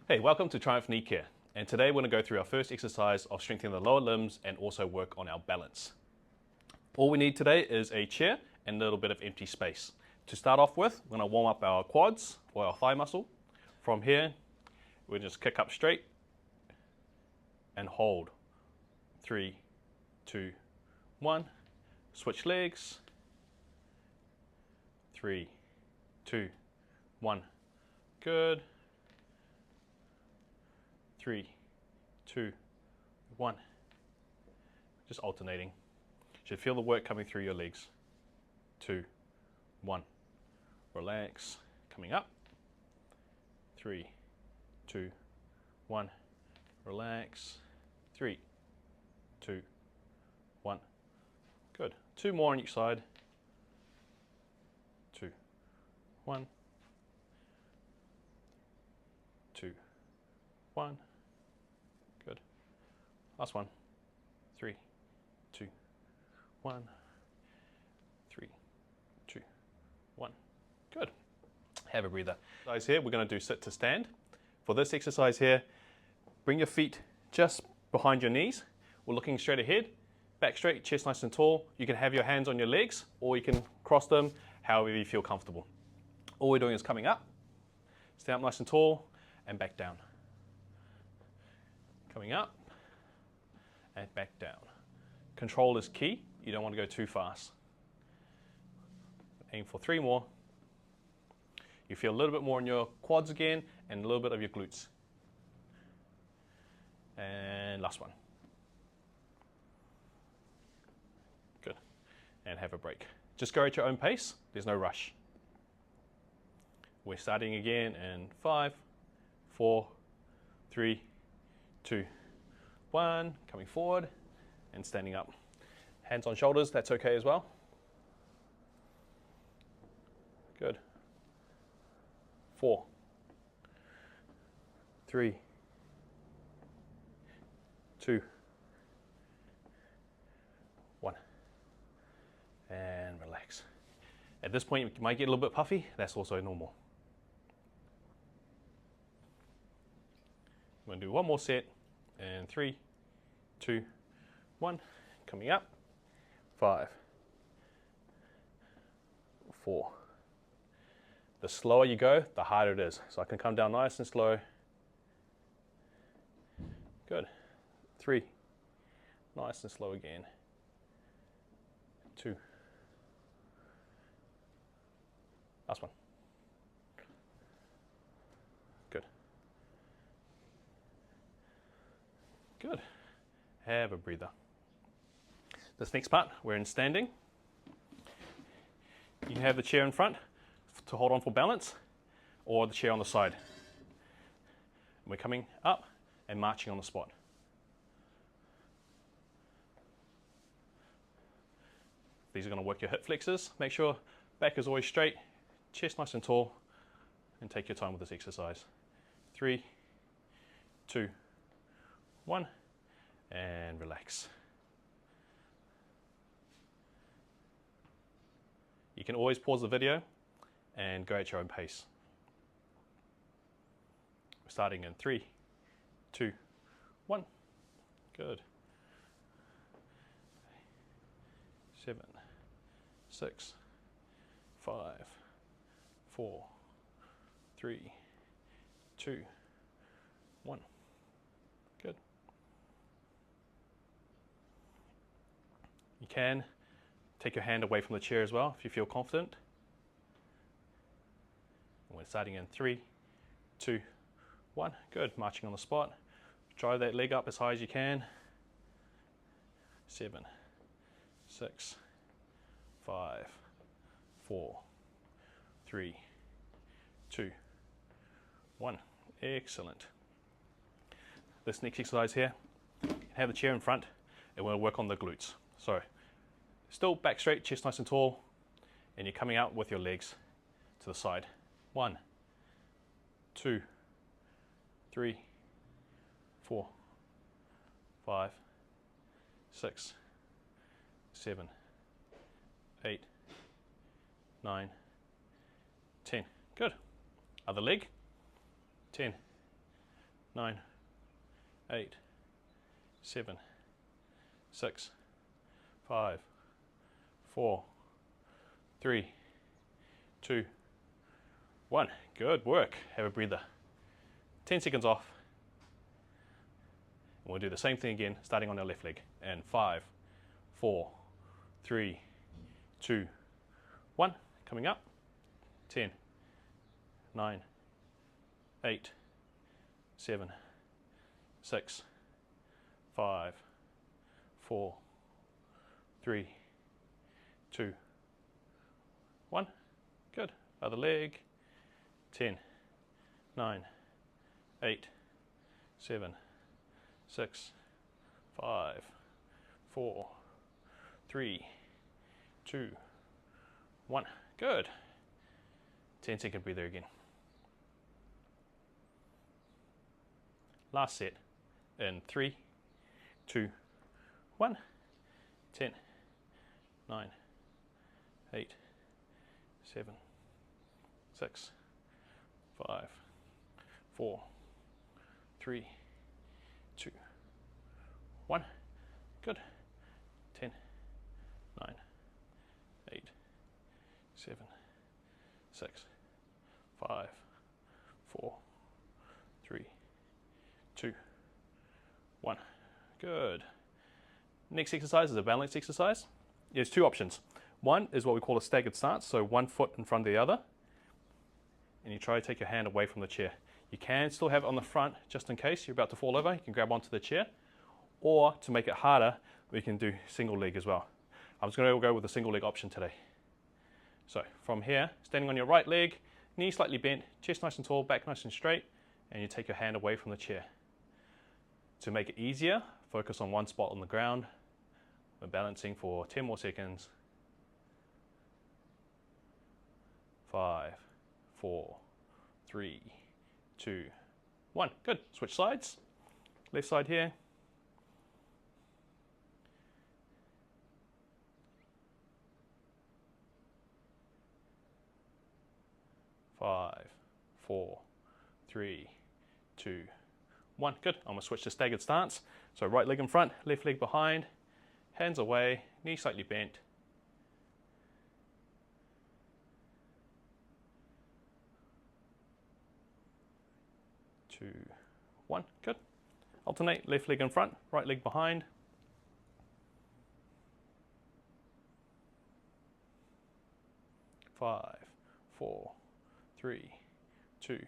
Hey, welcome to Triumph Knee Care, and today we're going to go through our first exercise of strengthening the lower limbs and also work on our balance. All we need today is a chair and a little bit of empty space. To start off with, we're going to warm up our quads or our thigh muscle. From here, we'll just kick up straight and hold. 3, 2, 1. Switch legs. 3, 2, 1. Good. 3, 2, 1. Just alternating. Should feel the work coming through your legs. 2, 1. Relax. Coming up. 3, 2, 1. Relax. 3, 2, 1. Good. 2 more on each side. 2, 1. 2, 1. Good. Last one. 3, 2, 1. 3, 2, 1. Good. Have a breather. Exercise here, we're going to do sit to stand. For this exercise here, bring your feet just behind your knees. We're looking straight ahead. Back straight, chest nice and tall. You can have your hands on your legs or you can cross them however you feel comfortable. All we're doing is coming up, stand up nice and tall, and back down. Coming up and back down. Control is key. You don't want to go too fast. Aim for 3 more. You feel a little bit more in your quads again and a little bit of your glutes. And last one. Good. And have a break. Just go at your own pace. There's no rush. We're starting again in 5, 4, 3, 2, 1. Coming forward and standing up. Hands on shoulders, that's okay as well. Good. 4, 3, 2, 1. And relax. At this point, you might get a little bit puffy. That's also normal. I'm going to do one more set. And 3, 2, 1. Coming up. 5, 4. The slower you go, the harder it is. So I can come down nice and slow. Good. 3. Nice and slow again. 2. Last one. Good. Good. Have a breather. This next part, we're in standing. You can have the chair in front to hold on for balance, or the chair on the side. And we're coming up and marching on the spot. These are going to work your hip flexors. Make sure back is always straight, chest nice and tall, and take your time with this exercise. 3, 2, 1, and relax. You can always pause the video and go at your own pace. We're starting in 3, 2, 1. Good. 7, 6, 5, 4, 3, 2, 1. Good. You can take your hand away from the chair as well if you feel confident. And we're starting in 3, 2, 1. Good. Marching on the spot. Drive that leg up as high as you can. 7, 6, 5, 4, 3, 2, 1. Excellent. This next exercise here, have the chair in front and we'll work on the glutes. So, still back straight, chest nice and tall, and you're coming out with your legs to the side. 1, 2, 3, 4, 5, 6, 7, 8, 9, 10. Good. Other leg. 10, 9, 8, 7, 6, 5, 4, 3, 2, 1. Good work. Have a breather. 10 seconds off. And we'll do the same thing again, starting on our left leg. And 5, 4, 3, 2, 1. Coming up. 10, 9, 8, 7, 6, 5, 4, 3, 2, 1. Good. Other leg. 10, 9, 8, 7, 6, 5, 4, 3, 2, 1. Good. 10-second breather again. Last set in 3, 2, 1. 10, 9, 8, 7, 6, 5, 4, 3, 2, 1. Good. 10, 9, 8, 7, 6, 5, 4, 3, 2, 1. Good. Next exercise is a balance exercise. There's two options. One is what we call a staggered stance, so one foot in front of the other. And you try to take your hand away from the chair. You can still have it on the front just in case you're about to fall over. You can grab onto the chair. Or to make it harder, we can do single leg as well. I'm just going to go with the single leg option today. So from here, standing on your right leg, knee slightly bent, chest nice and tall, back nice and straight, and you take your hand away from the chair. To make it easier, focus on one spot on the ground. We're balancing for 10 more seconds. 5, 4, 3, 2, 1. Good. Switch sides. Left side here. Five, 4, 3, 2, 1. Good. I'm going to switch to staggered stance. So right leg in front, left leg behind, hands away, knee slightly bent. 2, 1. Good. Alternate, left leg in front, right leg behind. 5, 4, 3, 2,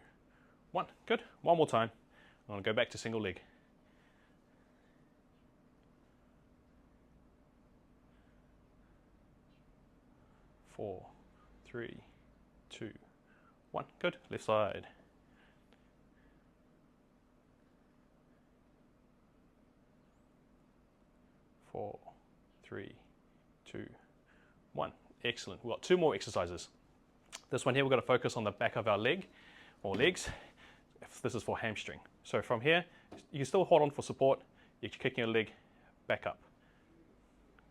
1. Good. One more time. I'm going to go back to single leg. Four, 3, 2, 1. Good. Left side. 4, 3, 2, 1. Excellent. We've got two more exercises. This one here, we're going to focus on the back of our leg or legs. This is for hamstring. So from here, you can still hold on for support. You're kicking your leg back up.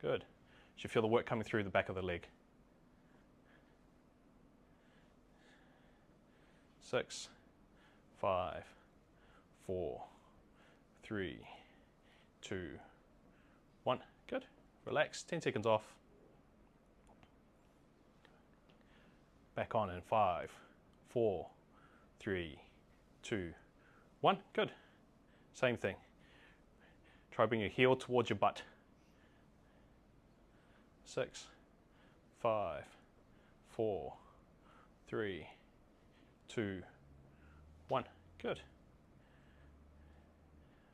Good. You should feel the work coming through the back of the leg. 6, 5, 4, 3, 2, 1. Good. Relax. 10 seconds off. Back on in 5, 4, 3, 2, 1. Good. Same thing. Try bring your heel towards your butt. 6, 5, 4, 3, 2, 1. Good.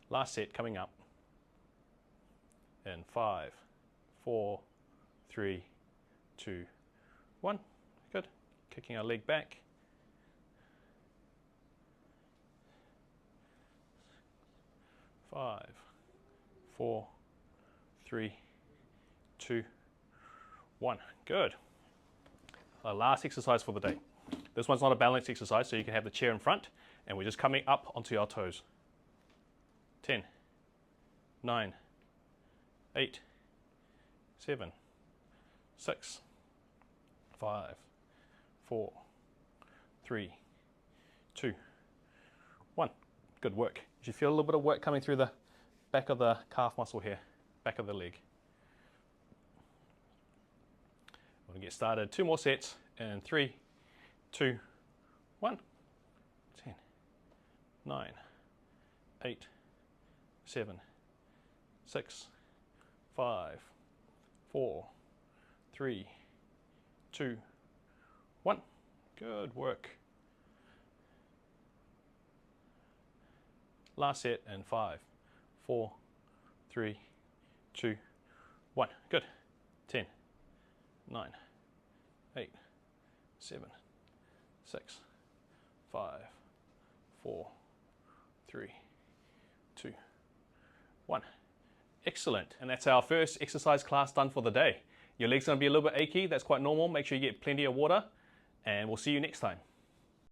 Last set coming up. In 5, 4, 3, 2, 1. Good. Kicking our leg back. 5, 4, 3, 2, 1. Good. Our last exercise for the day. This one's not a balance exercise, so you can have the chair in front, and we're just coming up onto our toes. 10, 9, 8, 7, 6, 5, 4, 3, 2, 1. Good work. You should feel a little bit of work coming through the back of the calf muscle here, back of the leg. We're going to get started. 2 more sets in 3, 2, 1. 10, 9, 8, 7, 6, 5, 4, 3, 2, 1. Good work. Last set in 5, 4, 3, 2, 1. Good. 10, 9, 8, 7, 6, 5, 4, 3, 2, 1. Excellent. And that's our first exercise class done for the day. Your legs are going to be a little bit achy. That's quite normal. Make sure you get plenty of water, and we'll see you next time.